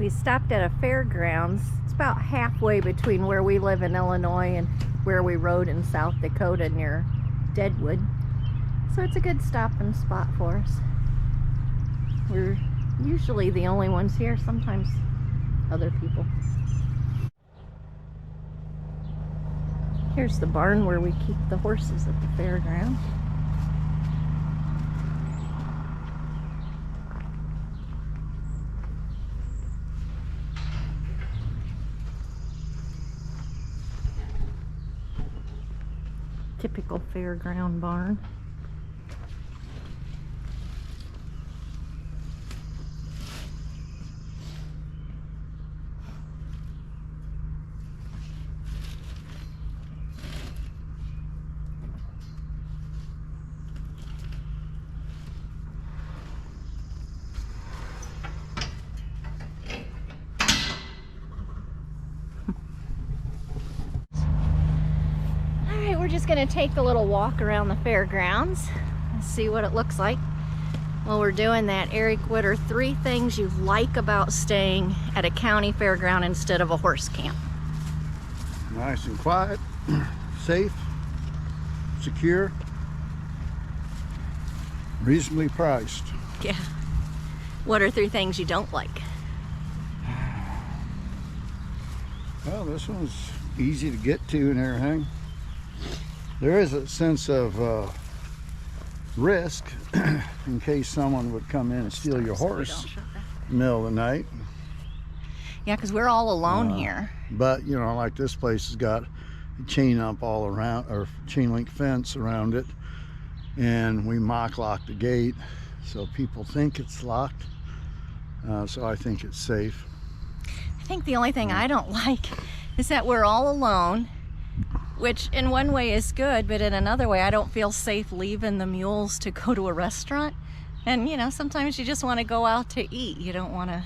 We stopped at a fairgrounds. It's about halfway between where we live in Illinois and where we rode in South Dakota near Deadwood. So it's a good stopping spot for us. We're usually the only ones here, sometimes other people. Here's the barn where we keep the horses at the fairground. Typical fairground barn. We're just going to take a little walk around the fairgrounds and see what it looks like. While we're doing that, Eric, what are 3 things you like about staying at a county fairground instead of a horse camp? Nice and quiet, safe, secure, reasonably priced. Yeah. What are 3 things you don't like? Well, this one's easy to get to and everything. There is a sense of risk in case someone would come in and steal your horse in the middle of the night. Yeah, because we're all alone here. But, you know, like this place has got a chain up all around, or chain link fence around it. And we mock lock the gate, so people think it's locked. So I think it's safe. I think the only thing I don't like is that we're all alone, which in one way is good, but in another way I don't feel safe leaving the mules to go to a restaurant. And you know, sometimes you just want to go out to eat. You don't want to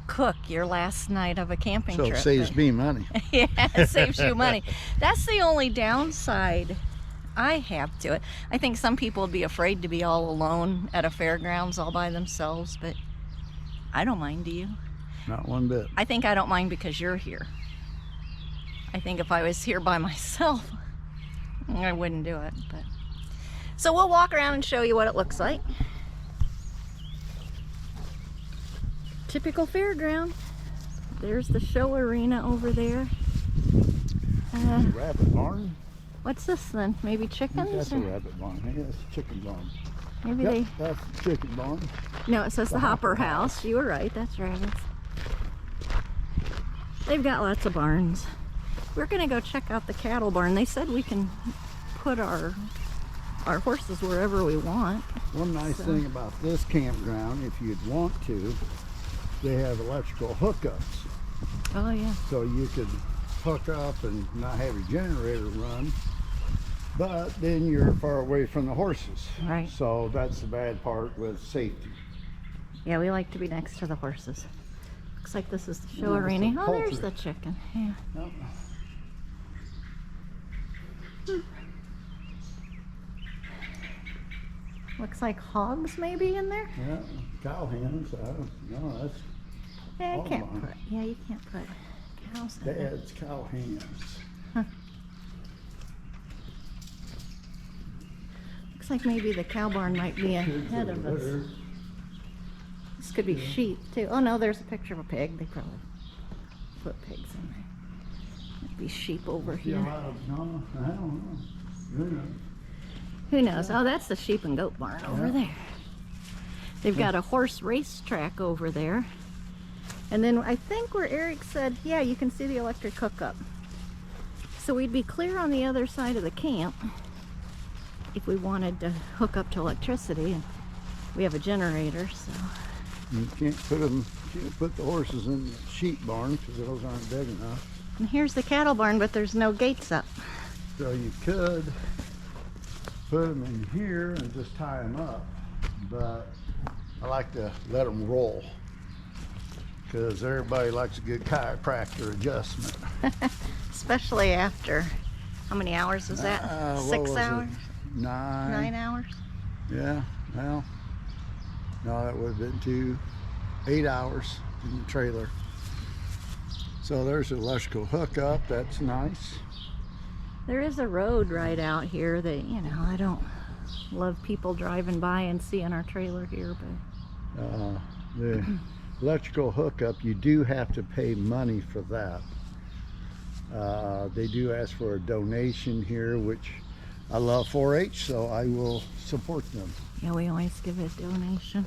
cook your last night of a camping trip. So it saves me money. Yeah, it saves you money. That's the only downside I have to it. I think some people would be afraid to be all alone at a fairgrounds all by themselves, but I don't mind, do you? Not one bit. I think I don't mind because you're here. I think if I was here by myself, I wouldn't do it. But so we'll walk around and show you what it looks like. Typical fairground. There's the show arena over there. Rabbit barn? What's this then? Maybe chickens? That's a rabbit barn. Yeah, it's a chicken barn. Maybe That's the chicken barn. No, it says the Hopper House. You were right, that's rabbits. They've got lots of barns. We're gonna go check out the cattle barn. They said we can put our horses wherever we want. One nice thing about this campground, if you'd want to, they have electrical hookups. Oh yeah. So you could hook up and not have your generator run, but then you're far away from the horses. Right. So that's the bad part with safety. Yeah, we like to be next to the horses. Looks like this is the show arena. Oh, there's the chicken. Yeah. Yep. Looks like hogs maybe in there. Yeah, cow hens. I don't know. That's. Yeah, I can't put. Yeah, you can't put cows in there. Dad's cow hens. Huh. Looks like maybe the cow barn might be ahead of us. This could be sheep too. Oh no, there's a picture of a pig. They probably put pigs in there. Might be sheep over here. No, I don't know. Who knows? Oh, that's the sheep and goat barn over there. They've got a horse racetrack over there. And then I think where Eric said, yeah, you can see the electric hookup. So we'd be clear on the other side of the camp if we wanted to hook up to electricity. And we have a generator, so. You can't put the horses in the sheep barn because those aren't big enough. And here's the cattle barn, but there's no gates up. So you could put them in here and just tie them up, but I like to let them roll because everybody likes a good chiropractor adjustment. Especially after, how many hours was that? 6 hours? 9 hours? Yeah, well, no, that would have been 8 hours in the trailer. So there's an electrical hookup. That's nice. There is a road right out here that, you know, I don't love people driving by and seeing our trailer here, but The electrical hookup, you do have to pay money for that. They do ask for a donation here, which I love 4-H, so I will support them. yeah, we always give a donation.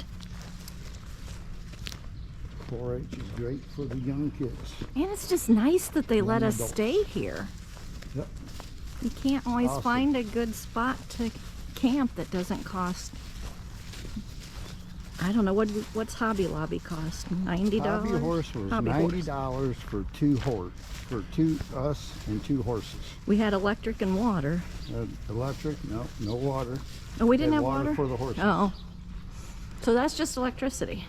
4-H is great for the young kids. And it's just nice that they let Young us adults. stay here. Yep. You can't always Awesome. find a good spot to camp that doesn't cost, I don't know, what's Hobby Lobby cost? $90? Hobby Horse was Hobby Horse. $90 for us and 2 horses. We had electric and water. Electric, no water. Oh, we didn't Had have water? for the horses. Oh. So that's just electricity.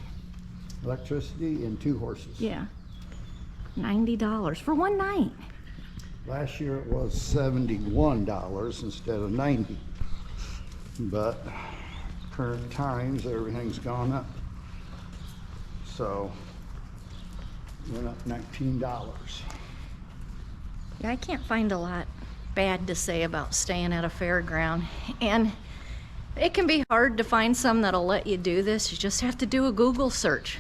Electricity and 2 horses. Yeah. $90 for one night. Last year it was $71 instead of $90. But current times, everything's gone up. So went up $19. Yeah, I can't find a lot bad to say about staying at a fairground. And it can be hard to find some that'll let you do this. You just have to do a Google search.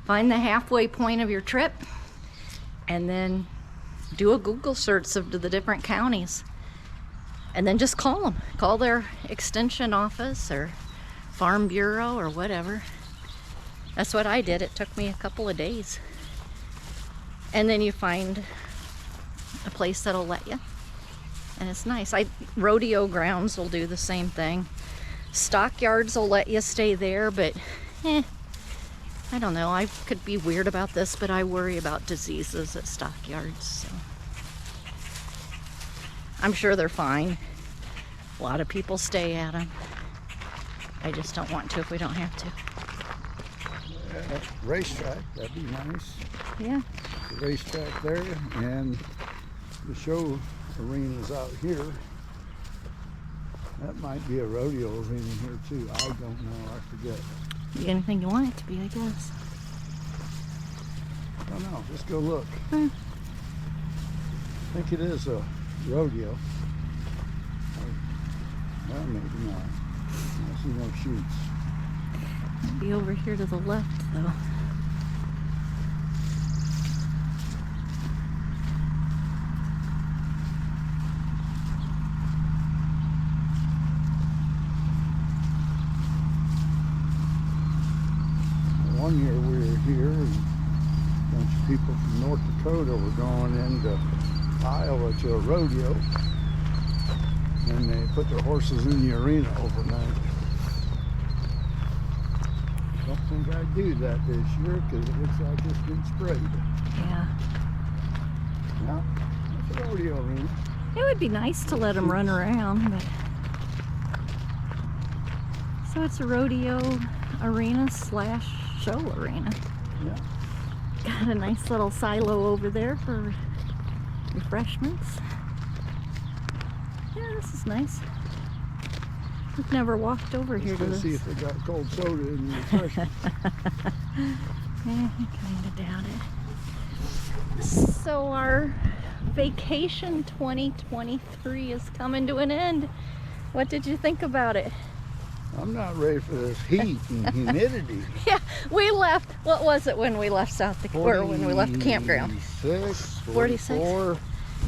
Find the halfway point of your trip and then do a Google search of the different counties. And then just call them. Call their extension office or Farm Bureau or whatever. That's what I did. It took me a couple of days. And then you find a place that'll let you. And it's nice. Rodeo grounds will do the same thing. Stockyards will let you stay there, but I don't know. I could be weird about this, but I worry about diseases at stockyards. So. I'm sure they're fine. A lot of people stay at them. I just don't want to if we don't have to. Yeah, racetrack, that'd be nice. Yeah. The racetrack there, and the show arenas out here. That might be a rodeo arena here too. I don't know. I forget. Be anything you want it to be, I guess. I don't know. Let's go look. Hmm. I think it is a rodeo. Well, maybe not. I see no shoots. Be over here to the left, though. One year we were here, and a bunch of people from North Dakota were going into Iowa to a rodeo, and they put their horses in the arena overnight. Don't think I'd do that this year because it looks like it's been sprayed. Yeah. Yeah, it's a rodeo arena. It would be nice to let them run around, but... So it's a rodeo arena / show arena. Yeah. Got a nice little silo over there for refreshments. Yeah, this is nice. We've never walked over here to Let's this. see if they got cold soda in the refreshment. I kind of doubt it. So our vacation 2023 is coming to an end. What did you think about it? I'm not ready for this heat and humidity. Yeah, we left. What was it when we left South Dakota? Or when we left the campground? 46, 46? 44.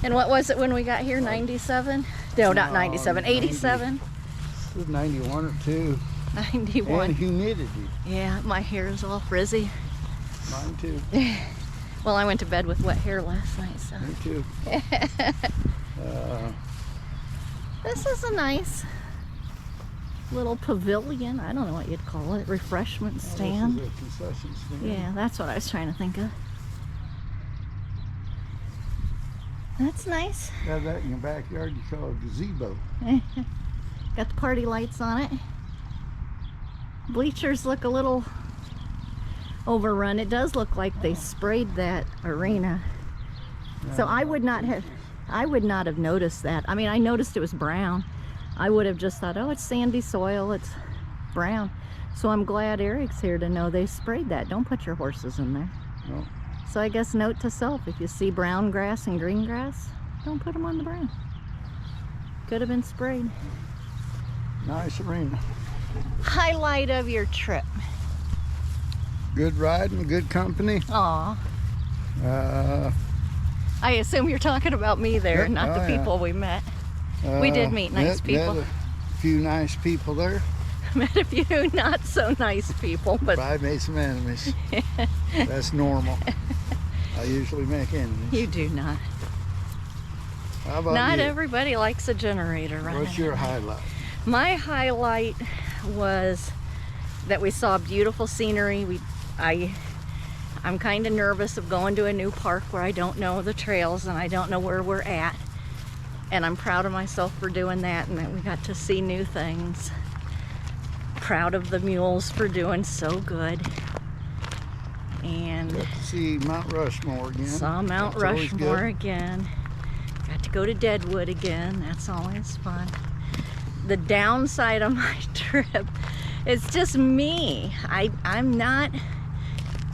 And what was it when we got here? 97? No, not 97. 87? It was 91 or 2. 91. And humidity. Yeah, my hair is all frizzy. Mine too. Well, I went to bed with wet hair last night, so. Me too. This is a nice little pavilion. I don't know what you'd call it. Refreshment stand. This is a concession stand. Yeah, that's what I was trying to think of. That's nice. Have that in your backyard, you call a gazebo. Got the party lights on it. Bleachers look a little overrun. It does look like they sprayed that arena. So I would not have noticed that. I mean, I noticed it was brown. I would have just thought, oh, it's sandy soil, it's brown. So I'm glad Eric's here to know they sprayed that. Don't put your horses in there. Well, So I guess note to self, if you see brown grass and green grass, don't put them on the brown. Could have been sprayed. nice arena. Highlight of your trip. Good riding, good company. Aw. Uh, I assume you're talking about me there, Yep. not Oh, the yeah. people we met. We did meet nice people. Met a few nice people there. Met a few not so nice people, but Probably made some enemies. That's normal. I usually make enemies. you do not. How about Not you? everybody likes a generator running. What's your highlight? My highlight was that we saw beautiful scenery. I'm kind of nervous of going to a new park where I don't know the trails and I don't know where we're at. And I'm proud of myself for doing that and that we got to see new things. Proud of the mules for doing so good. And Got to see Mount Rushmore again. saw Mount That's always Rushmore good. again. Got to go to Deadwood again. That's always fun. The downside of my trip is just me. I'm not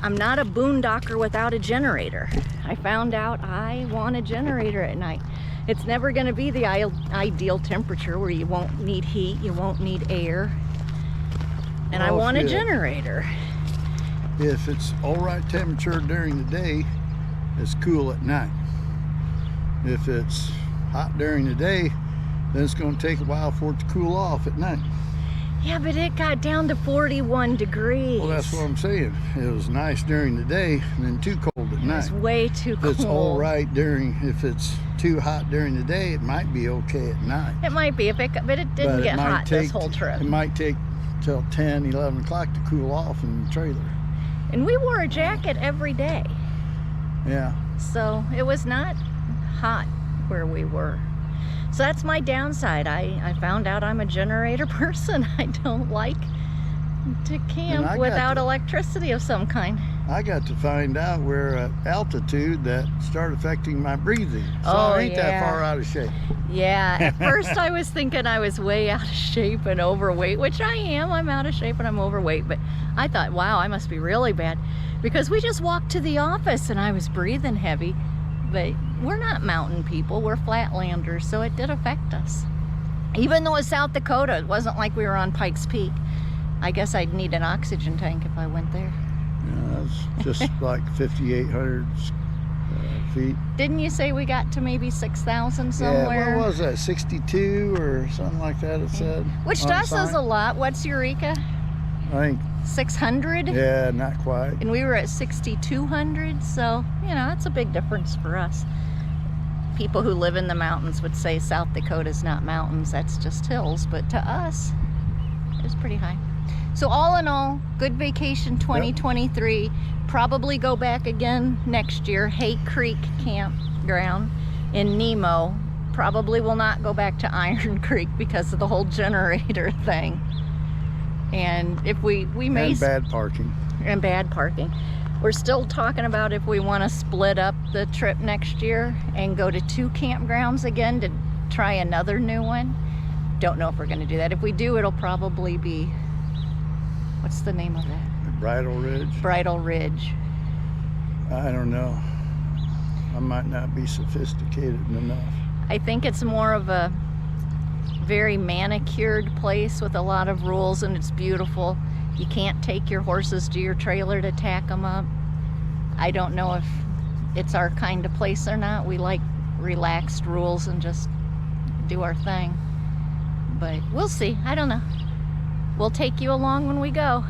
a boondocker without a generator. I found out I want a generator at night. It's never going to be the ideal temperature where you won't need heat, you won't need air. And I Well, want a if you- generator. If it's all right temperature during the day, it's cool at night. If it's hot during the day, then it's going to take a while for it to cool off at night. Yeah, but it got down to 41 degrees. Well, that's what I'm saying. It was nice during the day and then too cold at It was night. way too cold. It's all right if it's too hot during the day, it might be okay at night. It might be, but it didn't But get it might hot this whole trip. It might take till 10, 11 o'clock to cool off in the trailer. And we wore a jacket every day. Yeah. So it was not hot where we were. So that's my downside. I found out I'm a generator person. I don't like to I camp got without to- electricity of some kind. I got to find out where at altitude that started affecting my breathing. So Oh, I ain't that yeah. far out of shape. Yeah, at first I was thinking I was way out of shape and overweight, which I am. I'm out of shape and I'm overweight, but I thought, wow, I must be really bad because we just walked to the office and I was breathing heavy, but we're not mountain people, we're flatlanders, so it did affect us. Even though it's South Dakota, it wasn't like we were on Pikes Peak. I guess I'd need an oxygen tank if I went there. Yeah, that's just like 5,800 feet. Didn't you say we got to maybe 6,000 somewhere? Yeah, what was that, 62 or something like that it said? Which on to the us is sign? a lot. What's Eureka? I think, 600? yeah, not quite. And we were at 6,200, so, you know, that's a big difference for us. People who live in the mountains would say South Dakota's not mountains, that's just hills, but to us, it was pretty high. So all in all, good vacation 2023. Probably go back again next year. Hay Creek Campground in Nemo. Probably will not go back to Iron Creek because of the whole generator thing. And if we may... And bad parking. And bad parking. We're still talking about if we want to split up the trip next year and go to 2 campgrounds again to try another new one. Don't know if we're going to do that. If we do, it'll probably be, what's the name of that? Bridle Ridge. Bridal Ridge. I don't know. I might not be sophisticated enough. I think it's more of a very manicured place with a lot of rules, and it's beautiful. You can't take your horses to your trailer to tack them up. I don't know if it's our kind of place or not. We like relaxed rules and just do our thing. But we'll see. I don't know. We'll take you along when we go.